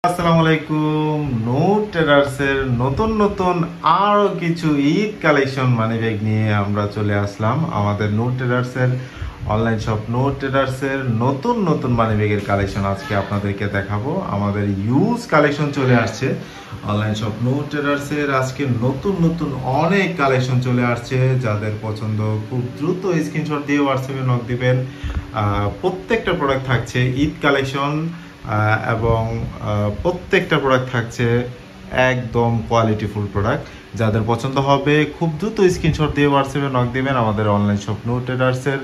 আসসালামু আলাইকুম। নোট ট্রেডার্সের নতুন নতুন আরো কিছু ঈদ কালেকশন মানি ব্যাগ নিয়ে আমরা চলে আসলাম। আমাদের নোট ট্রেডার্সের অনলাইন শপ নোট ট্রেডার্সের নতুন নতুন মানি ব্যাগের কালেকশন আজকে আপনাদেরকে দেখাবো। আমাদের ইউজ কালেকশন চলে আসছে অনলাইন শপ নোট ট্রেডার্সের। আজকে নতুন নতুন অনেক কালেকশন চলে আসছে, যাদের পছন্দ খুব দ্রুত স্ক্রিনশট দিয়ে হোয়াটসঅ্যাপে নক দিবেন। প্রত্যেকটা প্রোডাক্ট থাকছে ঈদ কালেকশন এবং প্রত্যেকটা প্রোডাক্ট থাকছে একদম কোয়ালিটিফুল প্রোডাক্ট। যাদের পছন্দ হবে খুব দ্রুত স্ক্রিনশট দিয়ে হোয়াটসঅ্যাপে নক দিবেন। আমাদের অনলাইন শপ নোট ট্রেডার্সের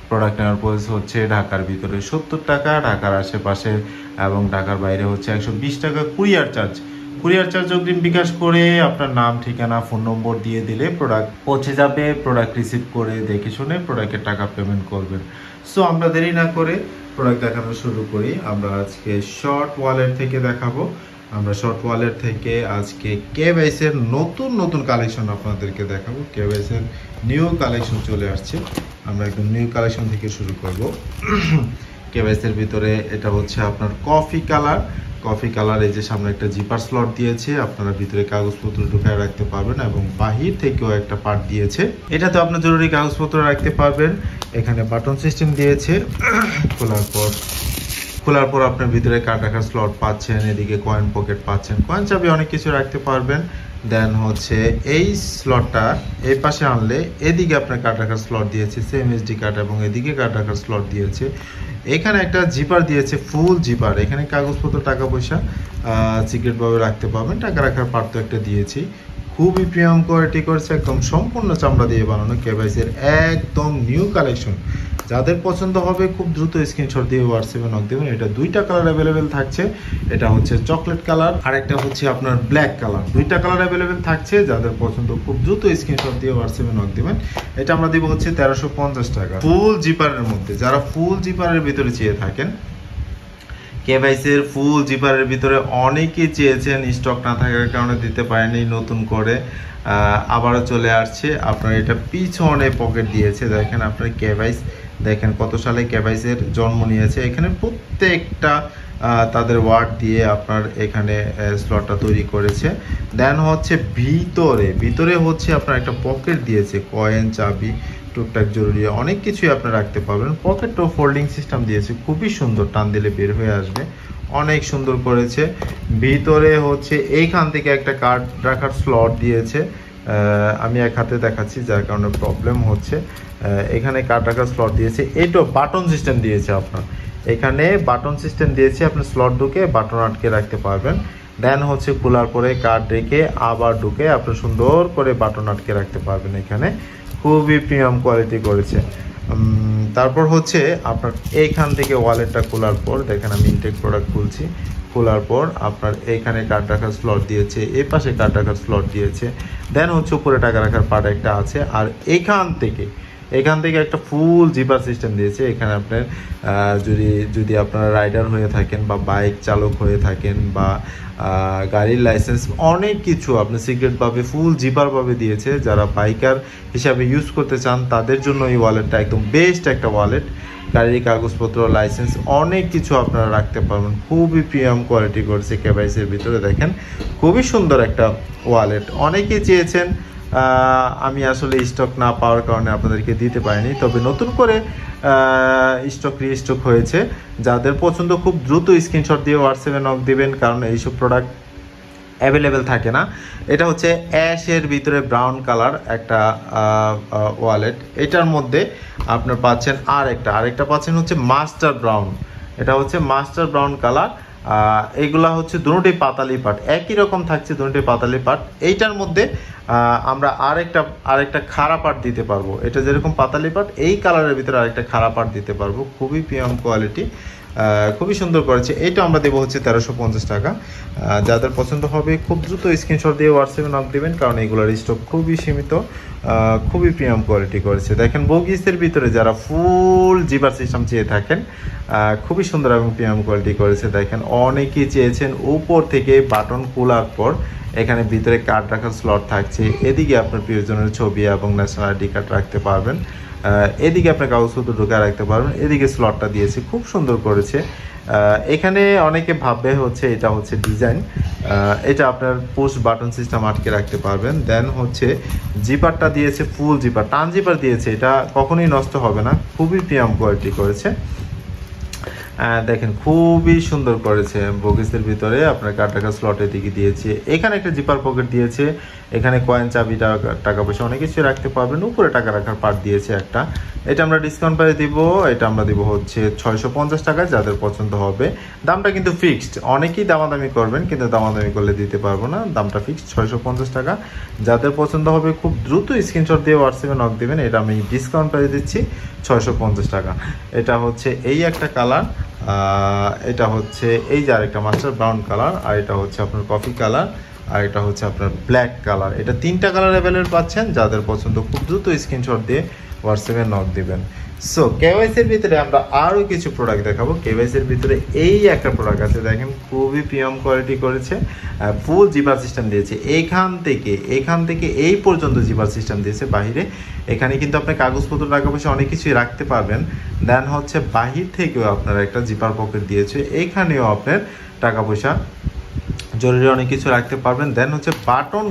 প্রোডাক্ট নেওয়ার প্রাইস হচ্ছে ঢাকার ভিতরে 70 টাকা, ঢাকার আশেপাশে এবং ঢাকার বাইরে হচ্ছে 120 টাকা কুরিয়ার চার্জ অগ্রিম বিকাশ করে আপনার নাম, ঠিকানা, ফোন নম্বর দিয়ে দিলে প্রোডাক্ট পৌঁছে যাবে। প্রোডাক্ট রিসিভ করে দেখে শুনে প্রোডাক্টের টাকা পেমেন্ট করবেন। সো আমরা দেরি না করে প্রোডাক্ট দেখানো শুরু করি। আমরা আজকে শর্ট ওয়ালেট থেকে দেখাবো। আমরা শর্ট ওয়ালেট থেকে আজকে কেভাইসের নতুন নতুন কালেকশন আপনাদেরকে দেখাবো। কেভাইসের নিউ কালেকশন চলে আসছে, আমরা একদম নিউ কালেকশন থেকে শুরু করব। কেভাইসের ভিতরে এটা হচ্ছে আপনার কফি কালার। এই যে সামনে একটা জিপার স্লট দিয়েছে, আপনারা ভিতরে কাগজপত্র ঢুকায় রাখতে পারবেন এবং বাহির থেকেও একটা পার্ট দিয়েছে, এটাতে আপনার জরুরি কাগজপত্র রাখতে পারবেন। এখানে বাটন সিস্টেম দিয়েছে, খোলার পর আপনার ভিতরে কার্ড রাখার স্লট পাচ্ছেন, এদিকে কয়েন পকেট পাচ্ছেন, কয়েন চাবি অনেক কিছু রাখতে পারবেন। দেন হচ্ছে এই স্লটটা এই পাশে আনলে এদিকে আপনার কার্ড রাখার স্লট দিয়েছে, সেম এসডি কার্ড, এবং এদিকে কার্ড রাখার স্লট দিয়েছে। এখানে একটা জিপার দিয়েছে, ফুল জিপার। এখানে কাগজপত্র, টাকা পয়সা সিক্রেটভাবে রাখতে পারবেন। টাকা রাখার পার্ট তো একটা দিয়েছি। খুবই প্রিমিয়াম কোয়ালিটি করছে, একদম সম্পূর্ণ চামড়া দিয়ে বানানো কেভাইসের একদম নিউ কালেকশন। যাদের পছন্দ হবে খুব দ্রুত স্ক্রিনশট দিয়ে হোয়াটসঅ্যাপে নক দেবেন। এটা দুইটা কালার অ্যাভেলেবেল থাকছে, এটা হচ্ছে চকলেট কালার আর একটা হচ্ছে আপনার ব্ল্যাক কালার। দুইটা কালার অ্যাভেলেবেল থাকছে, যাদের পছন্দ খুব দ্রুত স্ক্রিনশট দিয়ে হোয়াটসঅ্যাপে নক দেবেন। এটা আমরা দিব হচ্ছে 1350 টাকা ফুল জিপারের মধ্যে। যারা ফুল জিপারের ভিতরে চেয়ে থাকেন, কেভাইসের ফুল জিপারের ভিতরে অনেকেই চেয়েছেন, স্টক না থাকার কারণে দিতে পারেনি, নতুন করে আবারও চলে আসছে। আপনার এটা পিছনে পকেট দিয়েছে, দেখেন আপনার কেভাইস, দেখেন কত সালে কেভাইসের জন্ম নিয়েছে। এখানে প্রত্যেকটা তাদের ওয়ার্ড দিয়ে আপনার এখানে স্লটটা তৈরি করেছে। দেন হচ্ছে ভিতরে হচ্ছে আপনার একটা পকেট দিয়েছে, কয়েন, চাবি, টুকটাক জরুরি অনেক কিছুই আপনারা রাখতে পারবেন। পকেটও ফোল্ডিং সিস্টেম দিয়েছে, খুবই সুন্দর, টান দিলে বের হয়ে আসবে, অনেক সুন্দর করেছে। ভিতরে হচ্ছে এইখান থেকে একটা কার্ড রাখার স্লট দিয়েছে, আমি এক হাতে দেখাচ্ছি যার কারণে প্রবলেম হচ্ছে। এখানে কার্ড রাখার স্লট দিয়েছে, এইটাও বাটন সিস্টেম দিয়েছে। আপনার এখানে বাটন সিস্টেম দিয়েছে, আপনি স্লট ঢুকে বাটন আটকে রাখতে পারবেন। দেন হচ্ছে খোলার পরে কার্ড রেখে আবার ঢুকে আপনি সুন্দর করে বাটন আটকে রাখতে পারবেন। এখানে খুবই প্রিমিয়াম কোয়ালিটি করেছে। তারপর হচ্ছে আপনার এইখান থেকে ওয়ালেটটা খোলার পর দেখেন, আমি ইনটেক প্রোডাক্ট খুলছি, খোলার পর আপনার এইখানে কার্ড রাখার স্লট দিয়েছে, এই পাশে কার্ড রাখার স্লট দিয়েছে। দেন হচ্ছে উপরে টাকা রাখার পার্ট একটা আছে, আর এখান থেকে একটা ফুল জিপার সিস্টেম দিয়েছে। এখানে আপনার যদি আপনারা রাইডার হয়ে থাকেন বা বাইক চালক হয়ে থাকেন বা গাড়ির লাইসেন্স, অনেক কিছু আপনি সিক্রেটভাবে ফুল জিপারভাবে দিয়েছে। যারা বাইকার হিসাবে ইউজ করতে চান তাদের জন্য এই ওয়ালেটটা একদম বেস্ট একটা ওয়ালেট। গাড়ির কাগজপত্র, লাইসেন্স অনেক কিছু আপনারা রাখতে পারবেন। খুবই প্রিমিয়াম কোয়ালিটি করেছে কেভাইসের ভিতরে, দেখেন খুবই সুন্দর একটা ওয়ালেট। অনেকেই চেয়েছেন, আমি আসলে স্টক না পাওয়ার কারণে আপনাদেরকে দিতে পারিনি, তবে নতুন করে রিস্টক হয়েছে। যাদের পছন্দ খুব দ্রুত স্ক্রিনশট দিয়ে হোয়াটসঅ্যাপে নক দিবেন, কারণ এইসব প্রোডাক্ট অ্যাভেলেবেল থাকে না। এটা হচ্ছে অ্যাশের ভিতরে ব্রাউন কালার একটা ওয়ালেট। এটার মধ্যে আপনার পাচ্ছেন আরেকটা পাচ্ছেন হচ্ছে মাস্টার ব্রাউন। এটা হচ্ছে মাস্টার ব্রাউন কালার। এইগুলা হচ্ছে দুটোই পাতালি পাট, একই রকম থাকছে দুটোই পাতালি পাট। এইটার মধ্যে আমরা আরেকটা খাড়া পাট দিতে পারবো। এটা যেরকম পাতালি পাট, এই কালারের ভিতরে আরেকটা খাড়া পাট দিতে পারবো। খুবই প্রিমিয়াম কোয়ালিটি, খুবই সুন্দর করেছে। এইটা আমরা দেবো হচ্ছে 1350 টাকা। যাদের পছন্দ হবে খুব দ্রুত স্ক্রিনশট দিয়ে হোয়াটসঅ্যাপে নক দেবেন, কারণ এগুলোর স্টক খুবই সীমিত। খুবই প্রিমিয়াম কোয়ালিটি করেছে। দেখেন বগিসের ভিতরে যারা ফুল জিপার সিস্টেম চেয়ে থাকেন, খুবই সুন্দর এবং প্রিমিয়াম কোয়ালিটি করেছে। দেখেন অনেকেই চেয়েছেন, উপর থেকে বাটন খোলার পর এখানে ভিতরে কার্ড রাখার স্লট থাকছে। এদিকে আপনার প্রিয়জনের ছবি এবং ন্যাশনাল আইডি কার্ড রাখতে পারবেন। এদিকে আপনি কাগজপত্র ঢোকা রাখতে পারবেন। এদিকে স্লটটা দিয়েছে, খুব সুন্দর করেছে। এখানে অনেকে ভাববে হচ্ছে এটা হচ্ছে ডিজাইন, এটা আপনার পুশ বাটন সিস্টেম আটকে রাখতে পারবেন। দেন হচ্ছে জিপারটা দিয়েছে ফুল জিপার, টান জিপার দিয়েছে, এটা কখনোই নষ্ট হবে না, খুবই প্রিমিয়াম কোয়ালিটি করেছে। দেখেন খুবই সুন্দর করেছে, বগিসের ভিতরে আপনার কার্ড রাখার স্লটের দিকে দিয়েছে, এখানে একটা জিপার পকেট দিয়েছে, এখানে কয়েন চাবি টাকা পয়সা অনেক কিছু রাখতে পারবেন, উপরে টাকা রাখার পার্ট দিয়েছে একটা। এটা আমরা ডিসকাউন্ট প্রাইস দিব, এটা আমরা দিব হচ্ছে 650 টাকায়, যাদের পছন্দ হবে। দামটা কিন্তু ফিক্সড, অনেকেই দামাদামি করবেন কিন্তু দামাদামি করলে দিতে পারবো না, দামটা ফিক্সড 650 টাকা। যাদের পছন্দ হবে খুব দ্রুত স্ক্রিনশট দিয়ে হোয়াটসঅ্যাপে নক দিবেন, এটা আমি ডিসকাউন্ট প্রাইস দিচ্ছি 650 টাকা। এটা হচ্ছে এই একটা কালার, এটা হচ্ছে এই যে আরেকটা মাস্টার ব্রাউন কালার, আর এটা হচ্ছে আপনার কফি কালার, আর এটা হচ্ছে আপনার ব্ল্যাক কালার। এটা 3টা কালার অ্যাভেলেবল পাচ্ছেন, যাদের পছন্দ খুব দ্রুত স্ক্রিনশট দিয়ে হোয়াটসঅ্যাপে নক দিবেন। সো কেওয়াইসির ভিতরে আমরা আরও কিছু প্রোডাক্ট দেখাবো। কেওয়াইসির ভিতরে এই একটা প্রোডাক্ট আছে, দেখেন খুবই প্রিমিয়াম কোয়ালিটি করেছে, ফুল জিপার সিস্টেম দিয়েছে, এখান থেকে এই পর্যন্ত জিপার সিস্টেম দিয়েছে বাহিরে। এখানে কিন্তু আপনি কাগজপত্র টাকা পয়সা অনেক কিছুই রাখতে পারবেন। দেন হচ্ছে বাহির থেকেও আপনার একটা জিপার পকেট দিয়েছে, এখানেও আপনার টাকা পয়সা জরুরি অনেক কিছু রাখতে পারবেন। দেন হচ্ছে বাটন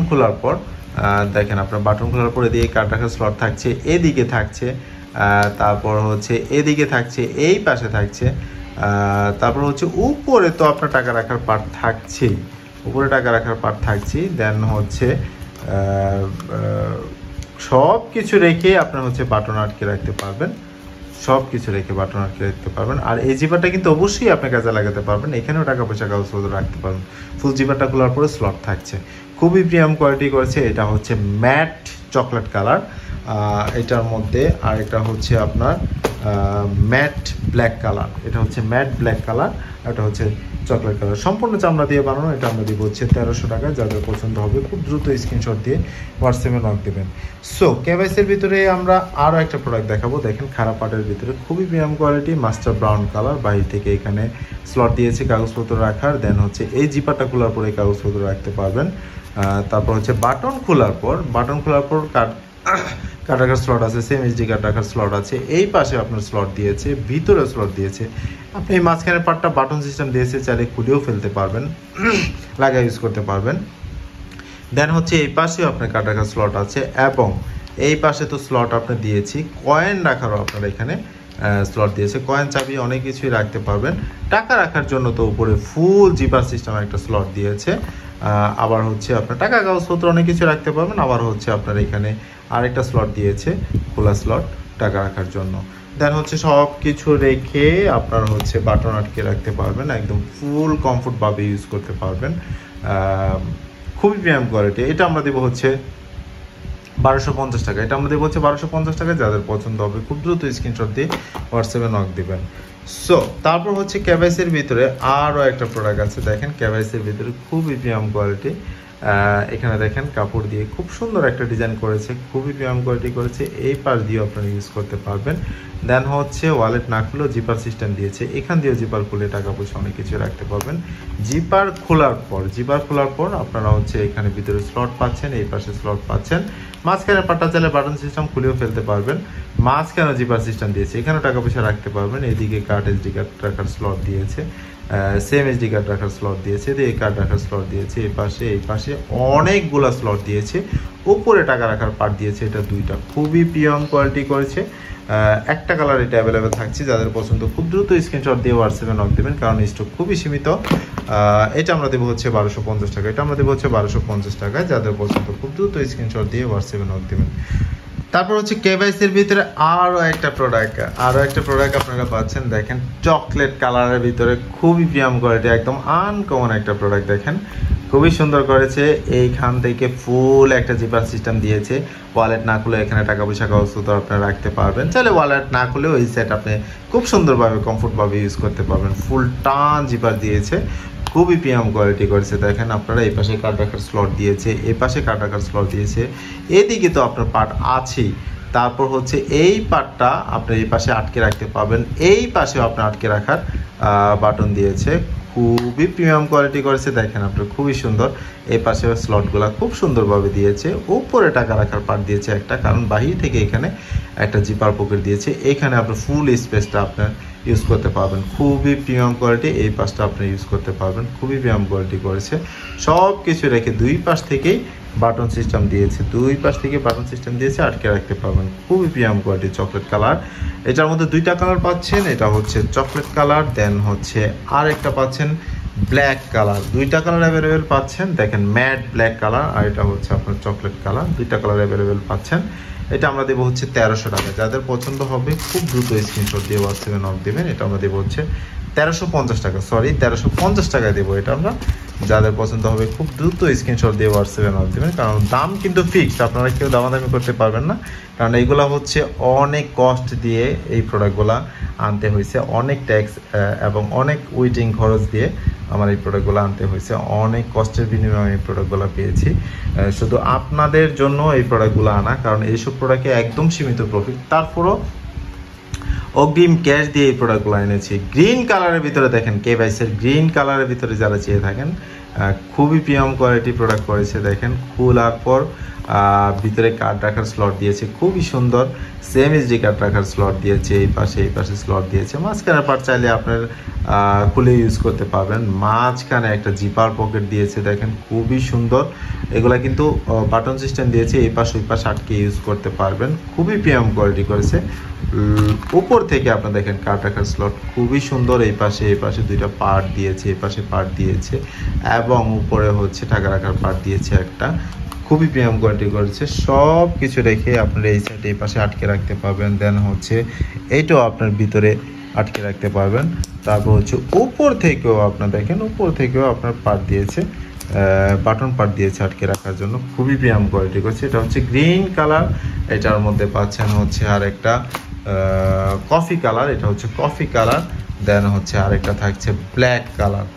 খোলার পর দেখেন আপনার বাটন খোলার পরে দিয়ে কার্ড রাখার স্লট থাকছে, এদিকে থাকছে, তারপর হচ্ছে এদিকে থাকছে, এই পাশে থাকছে, তারপর হচ্ছে উপরে তো আপনার টাকা রাখার পার্ট থাকছেই, উপরে টাকা রাখার পার্ট থাকছেই। দেন হচ্ছে সব কিছু রেখে আপনার হচ্ছে বাটন আটকে রাখতে পারবেন, সব কিছু রেখে বাটন আটকে রাখতে পারবেন। আর এই জিপারটা কিন্তু অবশ্যই আপনি কাজে লাগাতে পারবেন, এখানেও টাকা পয়সা কাগজপত্র রাখতে পারবেন। ফুল জিপারটা খোলার পরে স্লট থাকছে, খুবই প্রিমিয়াম কোয়ালিটি করেছে। এটা হচ্ছে ম্যাট চকলেট কালার, এটার মধ্যে আর এটা হচ্ছে আপনার ম্যাট ব্ল্যাক কালার, এটা হচ্ছে ম্যাট ব্ল্যাক কালার, এটা হচ্ছে চকলেট কালার, সম্পূর্ণ চামড়া দিয়ে বানানো। এটা আমরা দিব হচ্ছে 1300 টাকা, যাদের পছন্দ হবে খুব দ্রুত স্ক্রিনশট দিয়ে হোয়াটসঅ্যাপে নক দেবেন। সো কেওয়াইসির ভিতরে আমরা আরও একটা প্রোডাক্ট দেখাবো, দেখেন খারাপ পাটের ভিতরে খুবই premium quality, master brown colour, বাহির থেকে এখানে স্লট দিয়েছে কাগজপত্র রাখার। দেন হচ্ছে এই জিপারটা খোলার পরে কাগজপত্র রাখতে পারবেন। তারপর হচ্ছে বাটন খোলার পর কার্ড রাখার স্লট আছে, সেম এইচডি কার্ড রাখার স্লট আছে, এই পাশে আপনার স্লট দিয়েছে, ভিতরে স্লট দিয়েছে। আপনি এই মাঝখানের পার্টটা বাটন সিস্টেম দিয়েছে, চাইলে খুলেও ফেলতে পারবেন, লাগা ইউজ করতে পারবেন। দেন হচ্ছে এই পাশেও আপনার কার্ড রাখার স্লট আছে, এবং এই পাশে তো স্লট আপনি দিয়েছি, কয়েন রাখারও আপনার এখানে স্লট দিয়েছে, কয়েন চাবি অনেক কিছুই রাখতে পারবেন। টাকা রাখার জন্য তো উপরে ফুল জিপার সিস্টেম একটা স্লট দিয়েছে, আবার হচ্ছে আপনার টাকা কাগজপত্র অনেক কিছু রাখতে পারবেন। আবার হচ্ছে আপনার এখানে আরেকটা স্লট দিয়েছে, খোলা স্লট টাকা রাখার জন্য। দেন হচ্ছে সব কিছু রেখে আপনার হচ্ছে বাটন আটকে রাখতে পারবেন, একদম ফুল কমফোর্টভাবে ইউজ করতে পারবেন, খুবই প্রিমিয়াম কোয়ালিটি। এটা আমরা দেবো হচ্ছে 1250 টাকা, এটা আমরা দেবো হচ্ছে 1250 টাকা, যাদের পছন্দ হবে খুব দ্রুত স্ক্রিনশট দিয়ে হোয়াটসঅ্যাপে নক দিবেন। সো তারপর হচ্ছে কেওয়াইসির ভিতরে আরও একটা প্রোডাক্ট আছে, দেখেন কেওয়াইসির ভিতরে খুবই প্রিমিয়াম কোয়ালিটি, এখানে দেখেন কাপড় দিয়ে খুব সুন্দর একটা ডিজাইন করেছে, খুবই প্রিমিয়াম কোয়ালিটি করেছে, এই পাশ দিয়েও আপনারা ইউজ করতে পারবেন। দেন হচ্ছে ওয়ালেট না খুলেও জিপার সিস্টেম দিয়েছে, এখান দিয়েও জিপার খুলে টাকা পয়সা অনেক কিছু রাখতে পারবেন। জিপার খোলার পর আপনারা হচ্ছে এখানে ভিতরে স্লট পাচ্ছেন, এই পাশে স্লট পাচ্ছেন, মাঝখানে পাটা চাইলে বাটন সিস্টেম খুলেও ফেলতে পারবেন। মাঝখানে জিপার সিস্টেম দিয়েছে, এখানেও টাকা পয়সা রাখতে পারবেন। এইদিকে কার্ড এসডি কার্ড রাখার স্লট দিয়েছে, সেম এইচডি কার্ড রাখার স্লট দিয়েছে, এই কার্ড রাখার স্লট দিয়েছে, এই পাশে অনেকগুলা স্লট দিয়েছে, উপরে টাকা রাখার পার্ট দিয়েছে, এটা দুইটা, খুবই প্রিমিয়াম কোয়ালিটি করেছে। একটা কালার এটা অ্যাভেলেবেল থাকছে, যাদের পছন্দ খুব দ্রুত স্ক্রিনশট দিয়ে হোয়াটসঅ্যাপে নক দেবেন, কারণ স্টক খুবই সীমিত। এটা আমরা দেবো হচ্ছে 1250 টাকা, এটা আমরা দেবো হচ্ছে 1250 টাকায়, যাদের পছন্দ খুব দ্রুত স্ক্রিনশট দিয়ে হোয়াটসঅ্যাপে নক দেবেন। তারপর হচ্ছে কেওয়াইসির ভিতরে আরও একটা প্রোডাক্ট আপনারা পাচ্ছেন, দেখেন চকলেট কালারের ভিতরে খুবই প্রিমিয়াম কোয়ালিটি, একদম আনকমন একটা প্রোডাক্ট, দেখেন খুবই সুন্দর করেছে। এইখান থেকে ফুল একটা জিপার সিস্টেম দিয়েছে, ওয়ালেট না খুলে এখানে টাকা পয়সা কাগজপত্র আপনারা রাখতে পারবেন, চাইলে ওয়ালেট না খুলেও এই সেট আপনি খুব সুন্দরভাবে কমফোর্টভাবে ইউজ করতে পারবেন। ফুল টান জিপার দিয়েছে, খুবই প্রিমিয়াম কোয়ালিটি করেছে। দেখেন আপনারা এই পাশে কার্ড রাখার স্লট দিয়েছে, এই পাশে কার্ড রাখার স্লট দিয়েছে, এদিকে তো আপনার পার্ট আছেই। তারপর হচ্ছে এই পার্টটা আপনি এই পাশে আটকে রাখতে পারবেন, এই পাশেও আপনার আটকে রাখার বাটন দিয়েছে, খুবই প্রিমিয়াম কোয়ালিটি করেছে। দেখেন আপনার খুবই সুন্দর, এই পাশে স্লটগুলো খুব সুন্দরভাবে দিয়েছে, উপরে টাকা রাখার পার্ট দিয়েছে একটা, কারণ বাহির থেকে এখানে একটা জিপার পকেট দিয়েছে, এখানে আপনার ফুল স্পেসটা আপনার ইউজ করতে পারবেন। খুবই প্রিমিয়াম কোয়ালিটি, এই পাশটা আপনি ইউজ করতে পারবেন, খুবই প্রিমিয়াম কোয়ালিটি করেছে। সব কিছু রেখে দুই পাশ থেকেই বাটন সিস্টেম দিয়েছে, দুই পাশ থেকে বাটন সিস্টেম দিয়েছে, আটকে রাখতে পারবেন। খুবই প্রিমিয়াম কোয়ালিটি চকলেট কালার। এটার মধ্যে দুইটা কালার পাচ্ছেন, এটা হচ্ছে চকলেট কালার, দেন হচ্ছে আর একটা পাচ্ছেন ব্ল্যাক কালার। দুইটা কালার অ্যাভেলেবেল পাচ্ছেন, দেখেন ম্যাট ব্ল্যাক কালার, আর এটা হচ্ছে আপনার চকলেট কালার। দুইটা কালার অ্যাভেলেবেল পাচ্ছেন। এটা আমরা দেবো হচ্ছে 1300 টাকা। যাদের পছন্দ হবে খুব দ্রুত স্ক্রিনশট দিয়ে হোয়াটসঅ্যাপে নক দেবেন। এটা আমরা দেবো হচ্ছে 1350 টাকা, সরি 1350 টাকায় দেবো এটা আমরা। যাদের পছন্দ হবে খুব দ্রুত স্ক্রিনশট দিয়ে হোয়াটসঅ্যাপে নক দেবেন, কারণ দাম কিন্তু ফিক্সড, আপনারা কেউ দামাদামি করতে পারবেন না, কারণ এইগুলো হচ্ছে অনেক কস্ট দিয়ে এই প্রোডাক্টগুলো আনতে হয়েছে, অনেক ট্যাক্স এবং অনেক ওয়েটিং খরচ দিয়ে আমার এই প্রোডাক্টগুলো আনতে হয়েছে, অনেক কষ্টের বিনিময়ে এই প্রোডাক্টগুলো পেয়েছি। শুধু আপনাদের জন্য এই প্রোডাক্টগুলো আনা, কারণ এইসব প্রোডাক্টে একদম সীমিত প্রফিট, তারপরও অগ্রিম ক্যাশ দিয়ে এই প্রোডাক্টগুলো এনেছি। গ্রিন কালারের ভিতরে দেখেন, কেভাইসের গ্রিন কালারের ভিতরে যারা চেয়ে থাকেন, খুবই প্রিমিয়াম কোয়ালিটি প্রোডাক্ট করেছে। দেখেন খোলার পর ভিতরে কার্ড রাখার স্লট দিয়েছে, খুবই সুন্দর। সেম এইচডি কার্ড রাখার স্লট দিয়েছে, এই পাশে স্লট দিয়েছে। মাঝখানে পার্ট চাইলে আপনার খুলে ইউজ করতে পারবেন। মাঝখানে একটা জিপার পকেট দিয়েছে, দেখেন খুবই সুন্দর। এগুলা কিন্তু বাটন সিস্টেম দিয়েছে, এই পাশ ওই পাশ আটকে ইউজ করতে পারবেন। খুবই প্রিমিয়াম কোয়ালিটি করেছে। উপর থেকে আপনার দেখেন কার্ড রাখার স্লট খুবই সুন্দর। এই পাশে দুইটা পার্ট দিয়েছে, এই পাশে পার্ট দিয়েছে, এবং উপরে হচ্ছে টাকা রাখার পার্ট দিয়েছে একটা। খুবই প্রিমিয়াম কোয়ালিটি করেছে। সব কিছু রেখে আপনার এই সাইডে এই পাশে আটকে রাখতে পারবেন। দেন হচ্ছে এইটাও আপনার ভিতরে আটকে রাখতে পারবেন। তারপর হচ্ছে উপর থেকেও আপনার দেখেন, উপর থেকেও আপনার পার্ট দিয়েছে, বাটন পার্ট দিয়েছে আটকে রাখার জন্য। খুবই প্রিমিয়াম কোয়ালিটি করছে। এটা হচ্ছে গ্রিন কালার। এটার মধ্যে পাচ্ছেন হচ্ছে আর একটা কফি কালার, এটা হচ্ছে কফি কালার। দেন হচ্ছে আরেকটা থাকছে ব্ল্যাক কালার,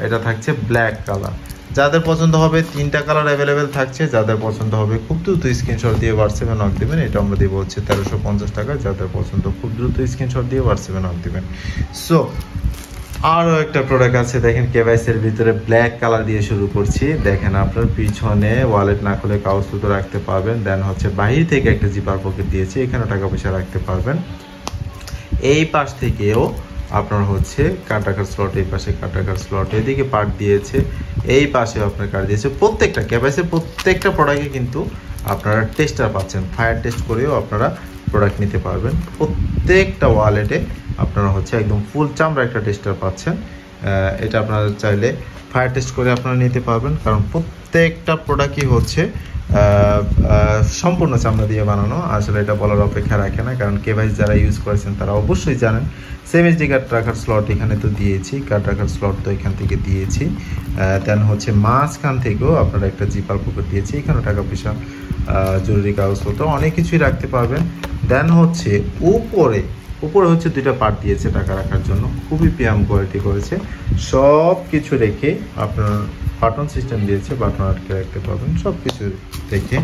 এটা থাকছে ব্ল্যাক কালার। যাদের পছন্দ হবে তিনটা কালার অ্যাভেলেবেল থাকছে। যাদের পছন্দ হবে খুব দ্রুত স্ক্রিনশট দিয়ে হোয়াটসঅ্যাপে নক দেবেন। এটা আমরা দেবো হচ্ছে 1350 টাকা। যাদের পছন্দ খুব দ্রুত স্ক্রিনশট দিয়ে হোয়াটসঅ্যাপে নক দেবেন। সো আরও একটা প্রোডাক্ট আছে, দেখেন কেভাইসের ভিতরে ব্ল্যাক কালার দিয়ে শুরু করছি। দেখেন আপনার পিছনে ওয়ালেট না খুলে কাগজপত্র রাখতে পারবেন। দেন হচ্ছে বাহির থেকে একটা জিপার পকেট দিয়েছে, এখানে টাকা পয়সা রাখতে পারবেন। এই পাশ থেকেও আপনার হচ্ছে কার্ড রাখার স্লট, এই পাশে কার্ড রাখার স্লট, এদিকে পার্ট দিয়েছে, এই পাশে আপনার কার্ড দিয়েছে। প্রত্যেকটা কেভাইসের প্রত্যেকটা প্রোডাক্টে কিন্তু আপনারা টেস্টার পাচ্ছেন, ফায়ার টেস্ট করেও আপনারা প্রোডাক্ট নিতে পারবেন। প্রত্যেকটা ওয়ালেটে আপনারা হচ্ছে একদম ফুল চামড়া একটা টেস্টার পাচ্ছেন। এটা আপনারা চাইলে ফায়ার টেস্ট করে আপনারা নিতে পারবেন, কারণ প্রত্যেকটা প্রোডাক্টই হচ্ছে সম্পূর্ণ চামড়া দিয়ে বানানো। আসলে এটা বলার অপেক্ষা রাখে না, কারণ কেভাইস যারা ইউজ করেছেন তারা অবশ্যই জানেন। সেম এইচডি কার্ড রাখার স্লট এখানে তো দিয়েছি, কার্ড রাখার স্লট তো এখান থেকে দিয়েছি। দেন হচ্ছে মাঝখান থেকেও আপনারা একটা জিপার পকেট দিয়েছি, এখানে টাকা পয়সা, জরুরি কাগজপত্র অনেক কিছুই রাখতে পারবেন। দেন হচ্ছে উপরে হচ্ছে দুইটা পার্ট দিয়েছে টাকা রাখার জন্য। খুবই প্রিমিয়াম কোয়ালিটি করেছে। সব কিছু রেখে আপনার বাটন সিস্টেম দিয়েছে, বাটন আটকে রাখতে পারবেন। সব কিছু রেখে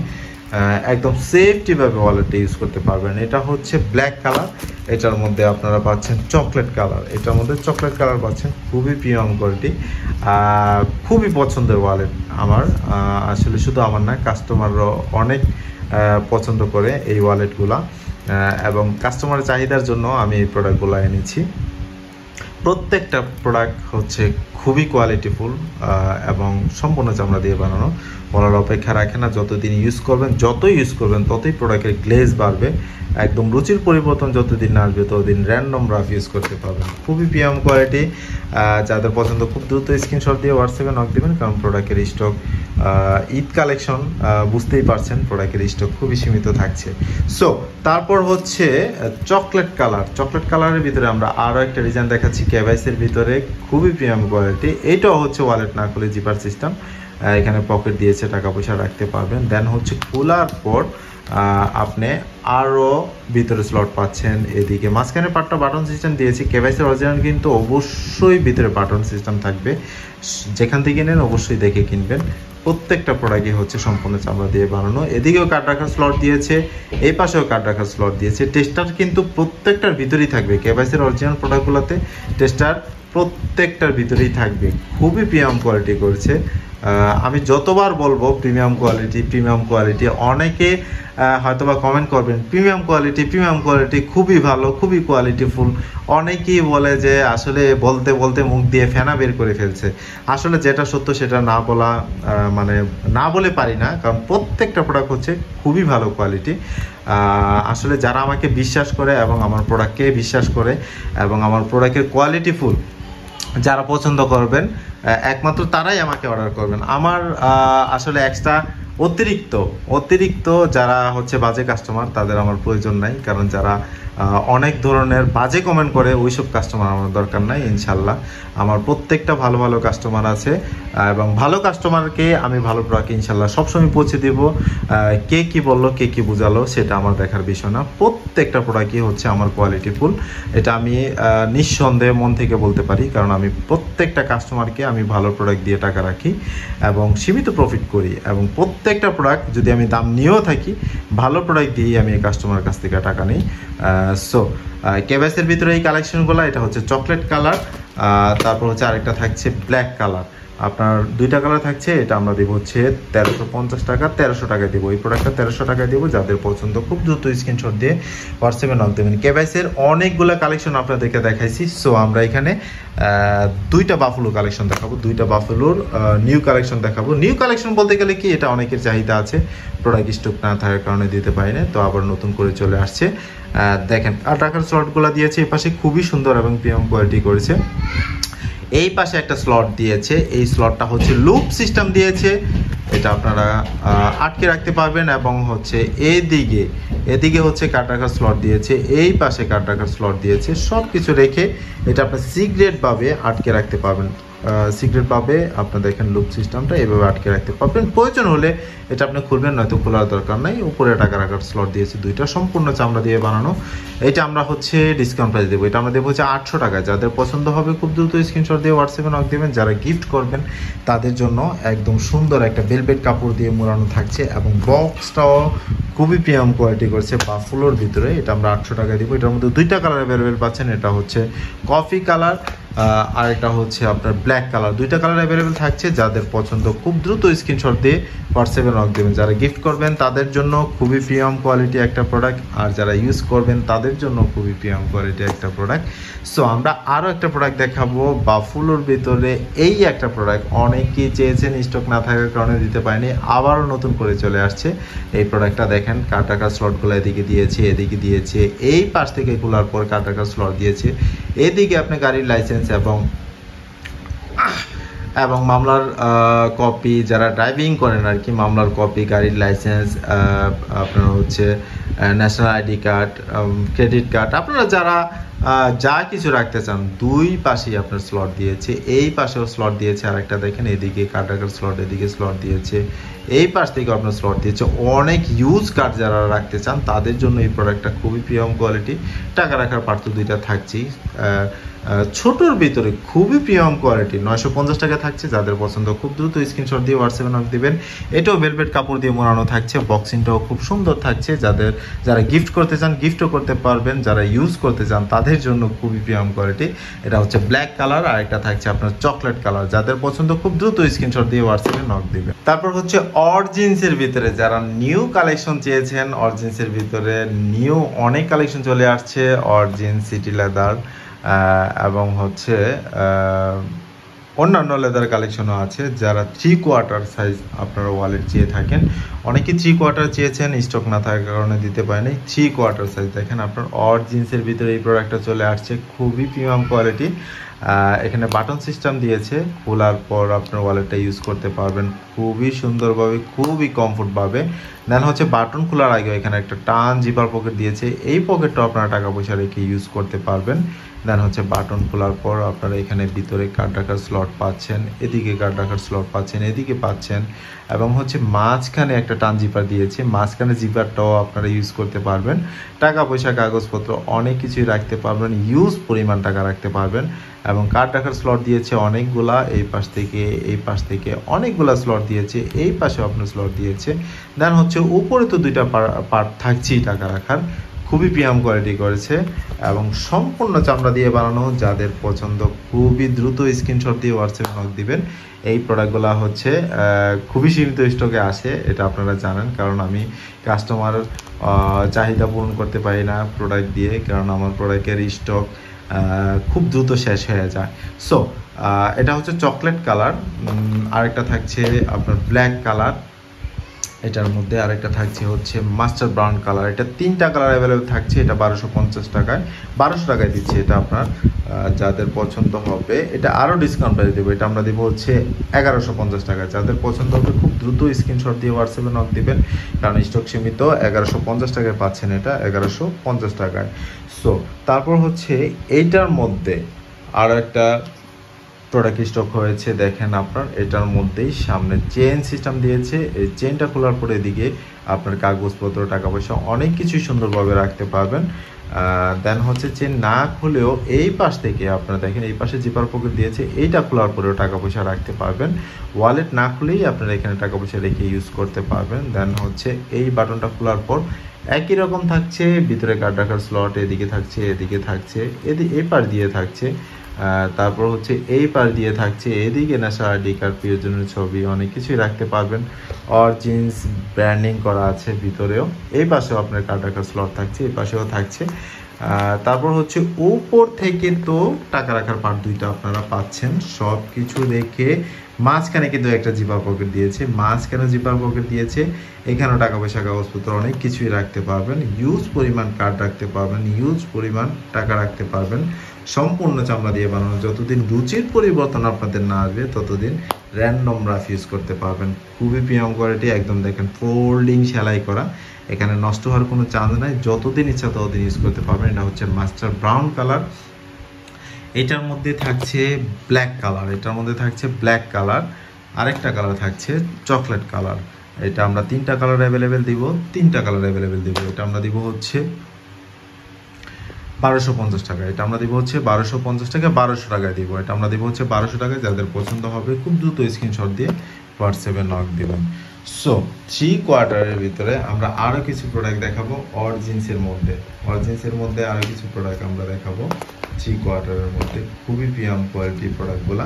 একদম সেফটিভাবে ওয়ালেটটা ইউজ করতে পারবেন। এটা হচ্ছে ব্ল্যাক কালার, এটার মধ্যে আপনারা পাচ্ছেন চকলেট কালার, এটার মধ্যে চকলেট কালার পাচ্ছেন। খুবই প্রিমিয়াম কোয়ালিটি, খুবই পছন্দের ওয়ালেট আমার। আসলে শুধু আমার না, কাস্টমাররাও অনেক পছন্দ করে এই ওয়ালেটগুলা, এবং কাস্টমারের চাহিদার জন্য আমি এই প্রোডাক্টগুলো এনেছি। প্রত্যেকটা প্রোডাক্ট হচ্ছে খুবই কোয়ালিটিফুল এবং সম্পূর্ণ চামড়া দিয়ে বানানো। বলার অপেক্ষা রাখে না। যতদিন ইউজ করবেন, যতই ইউজ করবেন ততই প্রোডাক্টের গ্লেজ বাড়বে। একদম রুচির পরিবর্তন যতদিন না আসবে ততদিন র্যান্ডম রাফ ইউজ করতে পারবেন। খুবই প্রিমিয়াম কোয়ালিটি। যাদের পছন্দ খুব দ্রুত স্ক্রিনশট দিয়ে হোয়াটসঅ্যাপে নক দেবেন, কারণ প্রোডাক্টের স্টক ঈদ কালেকশন, বুঝতেই পারছেন প্রোডাক্টের স্টক খুবই সীমিত থাকছে। সো তারপর হচ্ছে চকলেট কালারের ভিতরে আমরা আরও একটা ডিজাইন দেখাচ্ছি কেভাইসের ভিতরে। খুবই প্রিমিয়াম কোয়ালিটি। এইটাও হচ্ছে ওয়ালেট না খুলে জিপার সিস্টেম, এখানে পকেট দিয়েছে, টাকা পয়সা রাখতে পারবেন। দেন হচ্ছে খোলার পর আপনি আরও ভিতরে স্লট পাচ্ছেন। এদিকে মাঝখানে পার্টটা বাটন সিস্টেম দিয়েছি। কেভাইসের অরিজিনাল কিন্তু অবশ্যই ভিতরে বাটন সিস্টেম থাকবে। যেখান থেকে নেন অবশ্যই দেখে কিনবেন। প্রত্যেকটা প্রোডাক্টই হচ্ছে সম্পূর্ণ চামড়া দিয়ে বানানো। এদিকেও কার্ড রাখার স্লট দিয়েছে, এই পাশেও কার্ড রাখার স্লট দিয়েছে। টেস্টার কিন্তু প্রত্যেকটার ভিতরেই থাকবে। কেভাইসের অরিজিনাল প্রোডাক্টগুলোতে টেস্টার প্রত্যেকটার ভিতরেই থাকবে। খুবই প্রিমিয়াম কোয়ালিটি করেছে। আমি যতবার বলবো প্রিমিয়াম কোয়ালিটি, অনেকে হয়তোবা কমেন্ট করবেন প্রিমিয়াম কোয়ালিটি খুবই ভালো, খুবই কোয়ালিটিফুল। অনেকেই বলে যে আসলে বলতে বলতে মুখ দিয়ে ফেনা বের করে ফেলছে। আসলে যেটা সত্য সেটা না বলা মানে না বলে পারি না, কারণ প্রত্যেকটা প্রোডাক্ট হচ্ছে খুবই ভালো কোয়ালিটি। আসলে যারা আমাকে বিশ্বাস করে এবং আমার প্রোডাক্টকে বিশ্বাস করে এবং আমার প্রোডাক্টের কোয়ালিটিফুল যারা পছন্দ করবেন, একমাত্র তারাই আমাকে অর্ডার করবেন। আমার আসলে এক্সট্রা অতিরিক্ত যারা হচ্ছে বাজে কাস্টমার তাদের আমার প্রয়োজন নাই, কারণ যারা অনেক ধরনের বাজে কমেন্ট করে ওইসব কাস্টমার আমার দরকার নাই। ইনশাল্লাহ আমার প্রত্যেকটা ভালো ভালো কাস্টমার আছে এবং ভালো কাস্টমারকে আমি ভালো প্রোডাক্ট ইনশাল্লাহ সবসময় পৌঁছে দেব। কে কি বললো, কে কি বুঝালো সেটা আমার দেখার বিষয় না। প্রত্যেকটা প্রোডাক্টই হচ্ছে আমার কোয়ালিটিফুল, এটা আমি নিঃসন্দেহে মন থেকে বলতে পারি, কারণ আমি প্রত্যেকটা কাস্টমারকে আমি ভালো প্রোডাক্ট দিয়ে টাকা রাখি এবং সীমিত প্রফিট করি, এবং প্রত্যেকটা প্রোডাক্ট যদি আমি দাম নিয়েও থাকি ভালো প্রোডাক্ট দিয়েই আমি এই কাস্টমারের কাছ থেকে টাকা নিই। সো কেবাইসের ভিতরে এই কালেকশনগুলো, এটা হচ্ছে চকলেট কালার, তারপর হচ্ছে আরেকটা থাকছে ব্ল্যাক কালার। আপনার দুইটা কালার থাকছে, এটা আমরা দেবো হচ্ছে 1350 টাকা, 1300 টাকায় দেবো। এই প্রোডাক্টটা 1300 টাকায় দেবো। যাদের পছন্দ খুব দ্রুত স্ক্রিনশট দিয়ে হোয়াটসঅ্যাপে নক দেবেন। কেবাইসের অনেকগুলো কালেকশন আপনাদেরকে দেখাইছি। সো আমরা এখানে দুইটা বাফেলো কালেকশন দেখাবো, দুইটা বাফেলোর নিউ কালেকশন দেখাবো। নিউ কালেকশন বলতে গেলে কি, এটা অনেকের চাহিদা আছে, প্রোডাক্ট স্টক না থাকার কারণে দিতে পারি না, তো আবার নতুন করে চলে আসছে। দেখেন আর টাকার স্লটগুলো দিয়েছে, এই পাশে খুবই সুন্দর এবং প্রিমিয়াম কোয়ালিটি করেছে। এই পাশে একটা স্লট দিয়েছে, এই স্লটটা হচ্ছে লুপ সিস্টেম দিয়েছে, এটা আপনারা আটকে রাখতে পারবেন। এবং হচ্ছে এদিকে হচ্ছে কার্ড রাখার স্লট দিয়েছে, এই পাশে কার্ড রাখার স্লট দিয়েছে। সব কিছু রেখে এটা আপনার সিক্রেটভাবে আটকে রাখতে পারবেন। সিক্রেটভাবে আপনার দেখেন লুপ সিস্টেমটা এভাবে আটকে রাখতে পারবেন। প্রয়োজন হলে এটা আপনি খুলবেন, নয়তো খোলার দরকার নাই। উপরে টাকা রাখার স্লট দিয়েছে দুইটা, সম্পূর্ণ চামড়া দিয়ে বানানো। এটা আমরা হচ্ছে ডিসকাউন্ট প্রাইস দেবো, এটা আমরা দেবো হচ্ছে 800 টাকায়। যাদের পছন্দ হবে খুব দ্রুত স্ক্রিনশট দিয়ে হোয়াটসঅ্যাপে নক দেবেন। যারা গিফট করবেন তাদের জন্য একদম সুন্দর একটা ভেলভেট কাপড় দিয়ে মোড়ানো থাকছে, এবং বক্সটাও খুবই প্রিমিয়াম কোয়ালিটি করছে বাফেলোর ভিতরে। এটা আমরা 800 টাকায় দিব। এটার মধ্যে দুইটা কালার অ্যাভেলেবেল পাচ্ছেন, এটা হচ্ছে কফি কালার আর এটা হচ্ছে আপনার ব্ল্যাক কালার। দুইটা কালার অ্যাভেলেবেল থাকছে। যাদের পছন্দ খুব দ্রুত স্ক্রিনশট দিয়ে হোয়াটসঅ্যাপে নক দেবেন। যারা গিফট করবেন তাদের জন্য খুবই প্রিমিয়াম কোয়ালিটি একটা প্রোডাক্ট, আর যারা ইউজ করবেন তাদের জন্য খুবই প্রিমিয়াম কোয়ালিটি একটা প্রোডাক্ট। সো আমরা আরও একটা প্রোডাক্ট দেখাবো বাফেলোর ভিতরে। এই একটা প্রোডাক্ট অনেকেই চেয়েছেন, স্টক না থাকার কারণে দিতে পারেনি, আবারও নতুন করে চলে আসছে এই প্রোডাক্টটা। দেখেন কার্ড রাখার স্লটগুলো এদিকে দিয়েছে, এই পাশ থেকে খোলার পর কার্ড রাখার স্লট দিয়েছে। এদিকে আপনি গাড়ির লাইসেন্স এবং মামলার কপি, যারা ড্রাইভিং করেন আর কি, মামলার কপি, গাড়ির লাইসেন্স, আপনার হচ্ছে national ID card, credit card, আপনারা যারা যা কিছু রাখতে চান দুই পাশেই আপনার স্লট দিয়েছে। এই পাশেও স্লট দিয়েছে, আরেকটা দেখেন এদিকে কার্ড রাখার স্লট, এদিকে স্লট দিয়েছে, এই পাশ থেকে আপনার স্লট দিয়েছে। অনেক ইউজ কার্ড যারা রাখতে চান তাদের জন্য এই প্রোডাক্টটা খুবই প্রিমিয়াম কোয়ালিটি। টাকা রাখার পার্ট তো দুইটা থাকছেই, ছোটোর ভিতরে খুবই প্রিমিয়াম কোয়ালিটি 950 টাকা থাকছে। যাদের পছন্দ খুব দ্রুত স্ক্রিনশট দিয়ে হোয়াটসঅ্যাপে নক দিবেন। এটাও ভেলভেট কাপড় দিয়ে মোড়ানো থাকছে, বক্সিংটাও খুব সুন্দর থাকছে। যারা গিফট করতে চান গিফটও করতে পারবেন, যারা ইউজ করতে চান তাদের জন্য খুবই প্রিমিয়াম কোয়ালিটি। এটা হচ্ছে ব্ল্যাক কালার, আর একটা থাকছে আপনার চকলেট কালার। যাদের পছন্দ খুব দ্রুত স্ক্রিনশট দিয়ে হোয়াটসঅ্যাপে নক দিবেন। তারপর হচ্ছে অরজিন্সের ভিতরে যারা নিউ কালেকশন চেয়েছেন, অরজিন্সের ভিতরে নিউ অনেক কালেকশন চলে আসছে। অরজিন্স, সিটি লেদার এবং হচ্ছে অন্যান্য লেদার কালেকশনও আছে। যারা 3/4 সাইজ আপনারা ওয়ালেট চেয়ে থাকেন, অনেকে 3/4 চেয়েছেন, স্টক না থাকার কারণে দিতে পারেনি। 3/4 সাইজ দেখেন আপনার অরজিন্সের ভিতরে এই প্রোডাক্টটা চলে আসছে, খুবই প্রিমিয়াম কোয়ালিটি। এখানে বাটন সিস্টেম দিয়েছে, খোলার পর আপনার ওয়ালেটটা ইউজ করতে পারবেন খুবই সুন্দরভাবে, খুবই কমফোর্টভাবে। দেন হচ্ছে বাটন খোলার আগে এখানে একটা টান জিপার পকেট দিয়েছে, এই পকেটটাও আপনারা টাকা পয়সা রেখে ইউজ করতে পারবেন। দেন হচ্ছে বাটন খোলার পর আপনারা এখানে ভিতরে কার্ড রাখার স্লট পাচ্ছেন, এদিকে কার্ড রাখার স্লট পাচ্ছেন, এদিকে পাচ্ছেন, এবং হচ্ছে মাঝখানে একটা টান জিপার দিয়েছে, মাঝখানে জিপারটাও আপনারা ইউজ করতে পারবেন। টাকা পয়সা, কাগজপত্র অনেক কিছুই রাখতে পারবেন, ইউজ পরিমাণ টাকা রাখতে পারবেন। এবং কার্ড রাখার স্লট দিয়েছে অনেকগুলা, এই পাশ থেকে অনেকগুলা স্লট দিয়েছে, এই পাশেও আপনার স্লট দিয়েছে। দেন হচ্ছে উপরে তো দুইটা পার্ট থাকছেই টাকা রাখার, খুবই প্রিমিয়াম কোয়ালিটি করেছে এবং সম্পূর্ণ চামড়া দিয়ে বানানো। যাদের পছন্দ খুবই দ্রুত স্ক্রিনশট দিয়ে হোয়াটসঅ্যাপে নক দিবেন। এই প্রোডাক্টগুলো হচ্ছে খুবই সীমিত স্টকে আসে, এটা আপনারা জানেন, কারণ আমি কাস্টমার চাহিদা পূরণ করতে পারি না প্রোডাক্ট দিয়ে, কারণ আমার প্রোডাক্টের স্টক খুব দ্রুত শেষ হয়ে যায়। সো এটা হচ্ছে চকলেট কালার, আরেকটা থাকছে আপনার ব্ল্যাক কালার, এটার মধ্যে আরেকটা থাকছে হচ্ছে মাস্টার ব্রাউন কালার। এটা 3টা কালার অ্যাভেলেবেল থাকছে। এটা 1250 টাকায়, 1200 টাকায় দিচ্ছি এটা আপনার। যাদের পছন্দ হবে এটা আরও ডিসকাউন্ট পেয়ে দেবো, এটা আমরা দেবো হচ্ছে 1150 টাকায়। যাদের পছন্দ হবে খুব দ্রুত স্ক্রিনশট দিয়ে হোয়াটসঅ্যাপে নক দিবেন, কারণ স্টক সীমিত। 1150 টাকায় পাচ্ছেন এটা, 1150 টাকায়। সো তারপর হচ্ছে এইটার মধ্যে আরও একটা প্রোডাক্ট স্টক হয়েছে, দেখেন আপনার এটার মধ্যেই সামনে চেন সিস্টেম দিয়েছে। এই চেনটা খোলার পরে এদিকে আপনার কাগজপত্র, টাকা পয়সা অনেক কিছুই সুন্দরভাবে রাখতে পারবেন। দেন হচ্ছে চেন না খুলেও এই পাশ থেকে আপনারা দেখেন এই পাশে জিপার পকেট দিয়েছে, এইটা খোলার পরেও টাকা পয়সা রাখতে পারবেন। ওয়ালেট না খুলেই আপনারা এখানে টাকা পয়সা রেখে ইউজ করতে পারবেন। দেন হচ্ছে এই বাটনটা খোলার পর একই রকম থাকছে, ভিতরে কার্ড রাখার স্লট এদিকে থাকছে, এদিকে থাকছে, এই পাশ দিয়ে থাকছে। তারপর হচ্ছে এই পাশ দিয়ে থাকছে, এদিকে নেশা আইডি কার্ড, প্রিয়জনের ছবি, অনেক কিছুই রাখতে পারবেন। অরিজিনস ব্র্যান্ডিং করা আছে ভিতরেও। এই পাশেও আপনার কার্ড রাখার স্লট থাকছে, এই পাশেও থাকছে। তারপর হচ্ছে উপর থেকে তো টাকা রাখার পার্ট 2টা আপনারা পাচ্ছেন। সব কিছু রেখে মাঝখানে কিন্তু একটা জিপার পকেট দিয়েছে, মাঝখানে জিপার পকেট দিয়েছে। এখানেও টাকা পয়সা, কাগজপত্র অনেক কিছুই রাখতে পারবেন। ইউজ পরিমাণ কার্ড রাখতে পারবেন, ইউজ পরিমাণ টাকা রাখতে পারবেন। সম্পূর্ণ চামড়া দিয়ে বানানো। যতদিন রুচির পরিবর্তন আপনাদের না আসবে ততদিন র্যান্ডম রাফ ইউজ করতে পারবেন। খুবই প্রিমিয়াম কোয়ালিটি, একদম দেখেন ফোল্ডিং সেলাই করা, এখানে নষ্ট হওয়ার কোনো চান্স নাই। যতদিন ইচ্ছা ততদিন ইউজ করতে পারবেন। এটা হচ্ছে মাস্টার ব্রাউন কালার, এটার মধ্যে থাকছে ব্ল্যাক কালার, এটার মধ্যে থাকছে ব্ল্যাক কালার, আরেকটা কালার থাকছে চকলেট কালার। এটা আমরা 3টা কালার অ্যাভেলেবেল দিব, 3টা কালার অ্যাভেলেবেল দিব। এটা আমরা দিব হচ্ছে 1250 টাকা, এটা আমরা দিব হচ্ছে 1250 টাকা, 1200 টাকায় দিব। এটা আমরা দিব হচ্ছে 1200 টাকায়। যাদের পছন্দ হবে খুব দ্রুত স্ক্রিনশট দিয়ে হোয়াটসঅ্যাপে নক দেবেন। সো 3 কোয়ার্টারের ভিতরে আমরা আরও কিছু প্রোডাক্ট দেখাবো অরিজিনসের মধ্যে। অরিজিনসের মধ্যে আরও কিছু প্রোডাক্ট আমরা দেখাবো 3 কোয়ার্টারের মধ্যে, খুবই প্রিমিয়াম কোয়ালিটির প্রোডাক্টগুলো।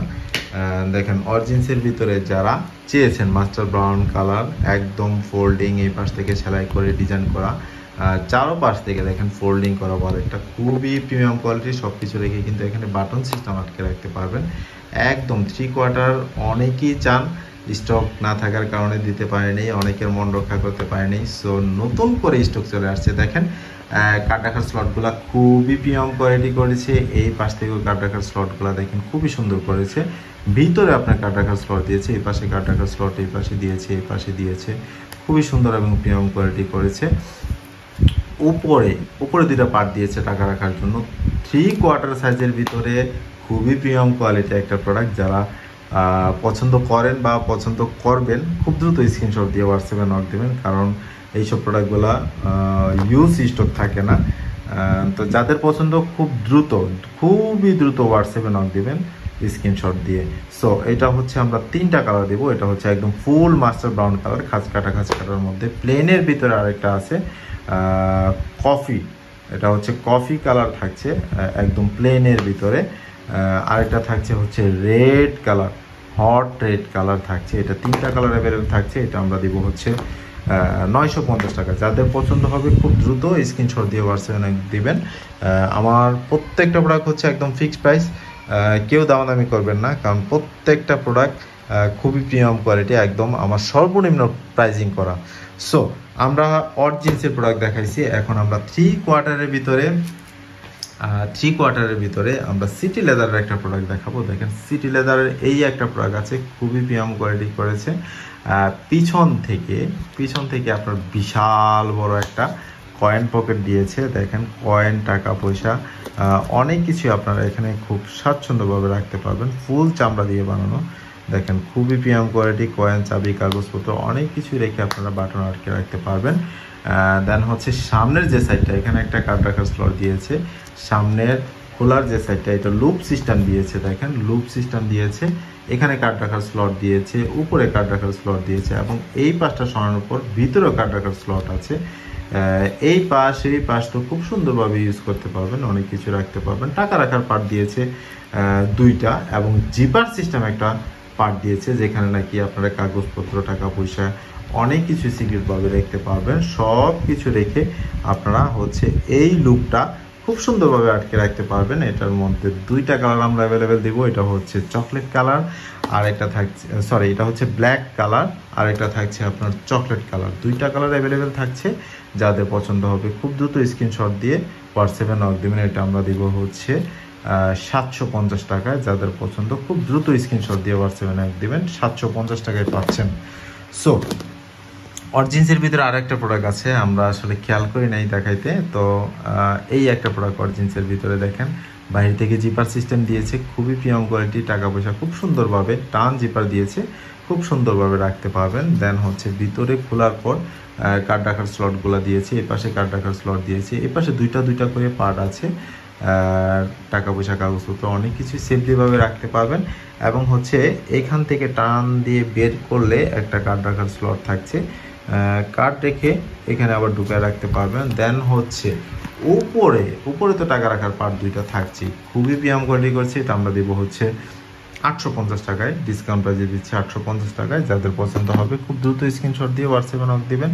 দেখেন অরিজিনসের ভিতরে যারা চেয়েছেন মাস্টার ব্রাউন কালার, একদম ফোল্ডিং, এই পাশ থেকে সেলাই করে ডিজাইন করা, চারো পাশ থেকে দেখেন ফোল্ডিং করা ওয়ালেটটা, খুবই প্রিমিয়াম কোয়ালিটি। সব কিছু রেখে কিন্তু এখানে বাটন সিস্টেম আটকে রাখতে পারবেন। একদম 3 কোয়ার্টার অনেকেই চান, স্টক না থাকার কারণে দিতে পারেনি, অনেকের মন রক্ষা করতে পারেনি। সো নতুন করে স্টক চলে আসছে। দেখেন কার্ড রাখার স্লটগুলো খুবই প্রিমিয়াম কোয়ালিটি করেছে। এই পাশ থেকেও কার্ড রাখার স্লটগুলো দেখেন খুবই সুন্দর করেছে। ভিতরে আপনার কার্ড রাখার স্লট দিয়েছে, এই পাশে কার্ড রাখার স্লট এই পাশে দিয়েছে, এই পাশে দিয়েছে, খুবই সুন্দর এবং প্রিমিয়াম কোয়ালিটি করেছে। উপরে 2টা পার্ট দিয়েছে টাকা রাখার জন্য। 3 কোয়ার্টার সাইজের ভিতরে খুবই প্রিমিয়াম কোয়ালিটি একটা প্রোডাক্ট। যারা পছন্দ করেন বা পছন্দ করবেন খুব দ্রুত স্ক্রিনশট দিয়ে হোয়াটসঅ্যাপে নক দেবেন, কারণ এইসব প্রোডাক্টগুলো ইউজ স্টক থাকে না। তো যাদের পছন্দ খুবই দ্রুত হোয়াটসঅ্যাপে নক দেবেন স্ক্রিনশট দিয়ে। সো এটা হচ্ছে আমরা 3টা কালার দেবো। এটা হচ্ছে একদম ফুল মাস্টার ব্রাউন কালার, খাঁজ কাটার মধ্যে। প্লেনের ভিতরে আরেকটা আছে কফি, এটা হচ্ছে কফি কালার থাকছে একদম প্লেনের ভিতরে। আরেকটা থাকছে হচ্ছে red colour, hot red colour থাকছে। এটা 3টা কালার অ্যাভেলেবেল থাকছে। এটা আমরা দিব হচ্ছে 950 টাকা। যাদের পছন্দ হবে খুব দ্রুত স্ক্রিনশট দিয়ে হোয়াটসঅ্যাপে দিবেন। আমার প্রত্যেকটা প্রোডাক্ট হচ্ছে একদম ফিক্সড প্রাইস, কেউ দামাদামি করবেন না, কারণ প্রত্যেকটা প্রোডাক্ট খুবই প্রিমিয়াম কোয়ালিটি, একদম আমার সর্বনিম্ন প্রাইজিং করা। সো আমরা অরিজিনসের প্রোডাক্ট দেখাইছি, এখন আমরা 3 কোয়ার্টারের ভিতরে আমরা সিটি লেদারের একটা প্রোডাক্ট দেখাবো। দেখেন সিটি লেদারের এই একটা প্রোডাক্ট আছে, খুবই প্রিমিয়াম কোয়ালিটি করেছে। পিছন থেকে আপনার বিশাল বড় একটা কয়েন পকেট দিয়েছে। দেখেন কয়েন, টাকা পয়সা অনেক কিছু আপনারা এখানে খুব স্বাচ্ছন্দ্যভাবে রাখতে পারবেন। ফুল চামড়া দিয়ে বানানো, দেখেন খুবই প্রিমিয়াম কোয়ালিটি। কয়েন, চাবি, কাগজপত্র অনেক কিছু রেখে আপনারা বাটন আটকে রাখতে পারবেন। দেন হচ্ছে সামনের যে সাইডটা, এখানে একটা কার্ড রাখার স্লট দিয়েছে। সামনের খোলার যে সাইডটা, এটা লুপ সিস্টেম দিয়েছে। দেখেন লুপ সিস্টেম দিয়েছে, এখানে কার্ড রাখার স্লট দিয়েছে, উপরে কার্ড রাখার স্লট দিয়েছে, এবং এই পাশটা সরানোর পর ভিতরেও কার্ড রাখার স্লট আছে। এই পাশ তো খুব সুন্দরভাবে ইউজ করতে পারবেন, অনেক কিছু রাখতে পারবেন। টাকা রাখার পার্ট দিয়েছে দুইটা, এবং জিপার সিস্টেম একটা পার্ট দিয়েছে, যেখানে নাকি আপনারা কাগজপত্র, টাকা পয়সা অনেক কিছু সিক্রেটভাবে রাখতে পারবেন। সব কিছু রেখে আপনারা হচ্ছে এই লুকটা খুব সুন্দরভাবে আটকে রাখতে পারবেন। এটার মধ্যে দুইটা কালার আমরা অ্যাভেলেবেল দিব। এটা হচ্ছে চকলেট কালার, আর একটা থাকছে এটা হচ্ছে ব্ল্যাক কালার, আর একটা থাকছে আপনার চকলেট কালার। দুইটা কালার অ্যাভেলেবেল থাকছে, যাদের পছন্দ হবে খুব দ্রুত স্ক্রিনশট দিয়ে হোয়াটসঅ্যাপে নক দেবেন। এটা আমরা দিব হচ্ছে 750 টাকায়। যাদের পছন্দ খুব দ্রুত স্ক্রিনশট দিয়ে হোয়াটসঅ্যাপে নক দেবেন, 750 টাকায় পাচ্ছেন। সো অরজিন্সের ভিতরে আর একটা প্রোডাক্ট আছে, আমরা আসলে খেয়াল করি নাই দেখাইতে। তো এই একটা প্রোডাক্ট অরজিন্সের ভিতরে দেখেন, বাইরে থেকে জিপার সিস্টেম দিয়েছে, খুবই প্রিমিয়াম কোয়ালিটি, টাকা পয়সা খুব সুন্দরভাবে টান জিপার দিয়েছে, খুব সুন্দরভাবে রাখতে পারবেন। দেন হচ্ছে ভিতরে খোলার পর কার্ড রাখার স্লটগুলো দিয়েছে, এই পাশে কার্ড রাখার স্লট দিয়েছে, এই পাশে দুইটা করে পার্ট আছে। টাকা পয়সা, কাগজপত্র অনেক কিছু সেফলিভাবে রাখতে পারবেন। এবং হচ্ছে এখান থেকে টান দিয়ে বের করলে একটা কার্ড রাখার স্লট থাকছে, কার্ড রেখে এখানে আবার ঢুকায় রাখতে পারবেন। দেন হচ্ছে উপরে তো টাকা রাখার পার্ট দুইটা থাকছে, খুবই প্রিমিয়াম কোয়ালিটি করছে। এটা আমরা দেবো হচ্ছে 850 টাকায়, ডিসকাউন্ট প্রাইজে দিচ্ছে 850 টাকায়। যাদের পছন্দ হবে খুব দ্রুত স্ক্রিনশট দিয়ে হোয়াটসঅ্যাপে নক দিবেন।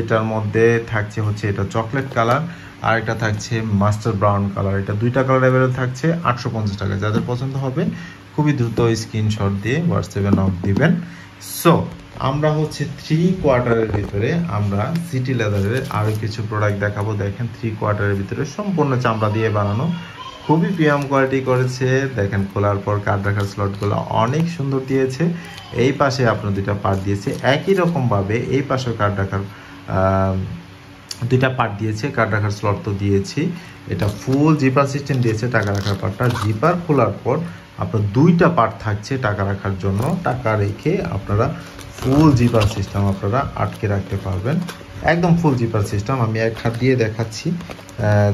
এটার মধ্যে থাকছে হচ্ছে এটা চকলেট কালার, আর এটা থাকছে মাস্টার ব্রাউন কালার। এটা দুইটা কালার অ্যাভেলেবেল থাকছে 850 টাকায়। যাদের পছন্দ হবে খুবই দ্রুত স্ক্রিনশট দিয়ে হোয়াটসঅ্যাপে নক দিবেন। সো আমরা হচ্ছে 3 কোয়ার্টারের ভিতরে আমরা সিটি লেদারের আরও কিছু প্রোডাক্ট দেখাবো। দেখেন 3 কোয়ার্টারের ভিতরে সম্পূর্ণ চামড়া দিয়ে বানানো, খুবই প্রিমিয়াম কোয়ালিটি করেছে। দেখেন খোলার পর কার্ড রাখার স্লটগুলো অনেক সুন্দর দিয়েছে। এই পাশে আপনার দুইটা পার্ট দিয়েছে, একই রকমভাবে এই পাশেও কার্ড রাখার দুইটা পার্ট দিয়েছে, কার্ড রাখার স্লট তো দিয়েছি। এটা ফুল জিপার সিস্টেম দিয়েছে টাকা রাখার পার্টটা। জিপার খোলার পর আপনার দুইটা পার্ট থাকছে টাকা রাখার জন্য, টাকা রেখে আপনারা ফুল জিপার সিস্টেম আপনারা আটকে রাখতে পারবেন, একদম ফুল জিপার সিস্টেম। আমি এক হাত দিয়ে দেখাচ্ছি,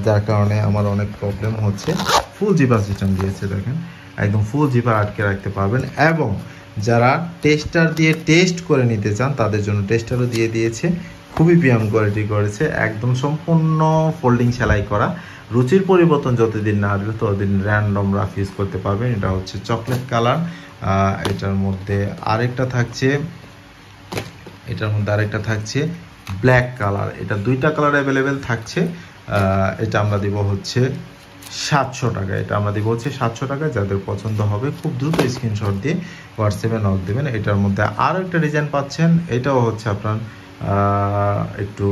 যার কারণে আমার অনেক প্রবলেম হচ্ছে। ফুল জিপার সিস্টেম দিয়েছে, দেখেন একদম ফুল জিপার আটকে রাখতে পারবেন। এবং যারা টেস্টার দিয়ে টেস্ট করে নিতে চান তাদের জন্য টেস্টারও দিয়ে দিয়েছে, খুবই প্রিমিয়াম কোয়ালিটি করেছে, একদম সম্পূর্ণ ফোল্ডিং সেলাই করা। রুচির পরিবর্তন যতদিন না আসবে ততদিন র্যান্ডম রাফ ইউজ করতে পারবেন। এটা হচ্ছে চকলেট কালার, এটার মধ্যে আরেকটা থাকছে ব্ল্যাক কালার। এটা দুইটা কালার অ্যাভেলেবেল থাকছে। এটা আমরা দিব হচ্ছে 700 টাকা। এটা আমরা দিব হচ্ছে 700 টাকায়। যাদের পছন্দ হবে খুব দ্রুত স্ক্রিনশট দিয়ে হোয়াটসঅ্যাপে নক দেবেন। এটার মধ্যে আরও একটা ডিজাইন পাচ্ছেন, এটাও হচ্ছে আপনার একটু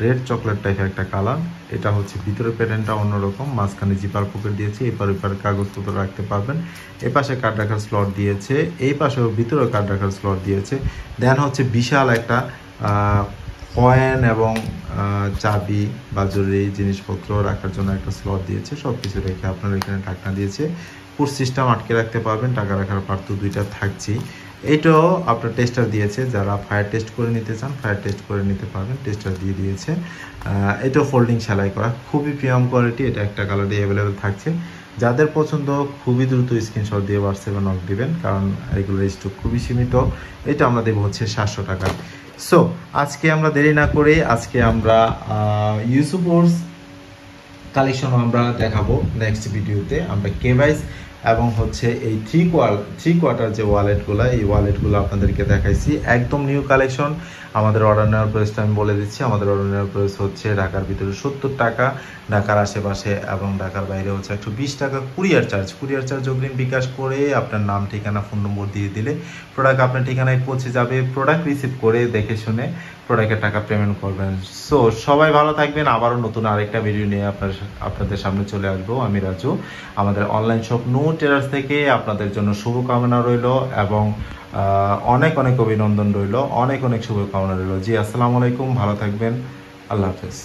রেড চকলেট টাইপের একটা কালার। এটা হচ্ছে ভিতরে প্যাটার্নটা অন্যরকম, মাঝখানে জিপার পকেট দিয়েছে, এপার কাগজপত্র রাখতে পারবেন। এই পাশে কার্ড রাখার স্লট দিয়েছে, এই পাশেও ভিতরে কার্ড রাখার স্লট দিয়েছে। দেন হচ্ছে বিশাল একটা কয়েন এবং চাবি বা জরুরি জিনিসপত্র রাখার জন্য একটা স্লট দিয়েছে। সব কিছু রেখে আপনার এখানে ঢাকনা দিয়েছে, পুরো সিস্টেম আটকে রাখতে পারবেন। টাকা রাখার পার্ট তো দুইটা থাকছেই। এটাও আপনার টেস্টার দিয়েছে, যারা ফায়ার টেস্ট করে নিতে চান ফায়ার টেস্ট করে নিতে পারবেন, টেস্টার দিয়ে দিয়েছে। এটাও ফোল্ডিং সেলাই করা, খুবই প্রিমিয়াম কোয়ালিটি। এটা একটা কালারে অ্যাভেলেবেল থাকছে। যাদের পছন্দ খুবই দ্রুত স্ক্রিনশট দিয়ে হোয়াটসঅ্যাপে নক দিবেন, কারণ এগুলোর স্টক খুবই সীমিত। এটা আমরা দেবো হচ্ছে 700 টাকা। সো আজকে আমরা দেরি না করে আজকে আমরা ইউসুফোর্স কালেকশন আমরা দেখাবো নেক্সট ভিডিওতে। আমরা কেভাইস এবং হচ্ছে এই থ্রি কোয়ার্টার যে ওয়ালেটগুলো, এই ওয়ালেটগুলো আপনাদেরকে দেখাইছি, একদম নিউ কালেকশন। আমাদের অর্ডার নেওয়ার প্রাইসটা আমি বলে দিচ্ছি। আমাদের অর্ডার নেওয়ার প্রাইস হচ্ছে ঢাকার ভিতরে 70 টাকা, ঢাকার আশেপাশে এবং ঢাকার বাইরে হচ্ছে 120 টাকা। কুরিয়ার চার্জ অগ্রিম বিকাশ করে আপনার নাম, ঠিকানা, ফোন নম্বর দিয়ে দিলে প্রোডাক্ট আপনার ঠিকানায় পৌঁছে যাবে। প্রোডাক্ট রিসিভ করে দেখে শুনে প্রোডাক্টের টাকা পেমেন্ট করবেন। সো সবাই ভালো থাকবেন। আবারও নতুন আরেকটা ভিডিও নিয়ে আপনাদের সামনে চলে আসবো। আমি রাজু। আমাদের অনলাইন শপ নো টেরার্স থেকে আপনাদের জন্য শুভকামনা রইল এবং অনেক অভিনন্দন রইল, অনেক শুভকামনা রইল। জি আসসালামু আলাইকুম, ভালো থাকবেন, আল্লাহ হাফেজ।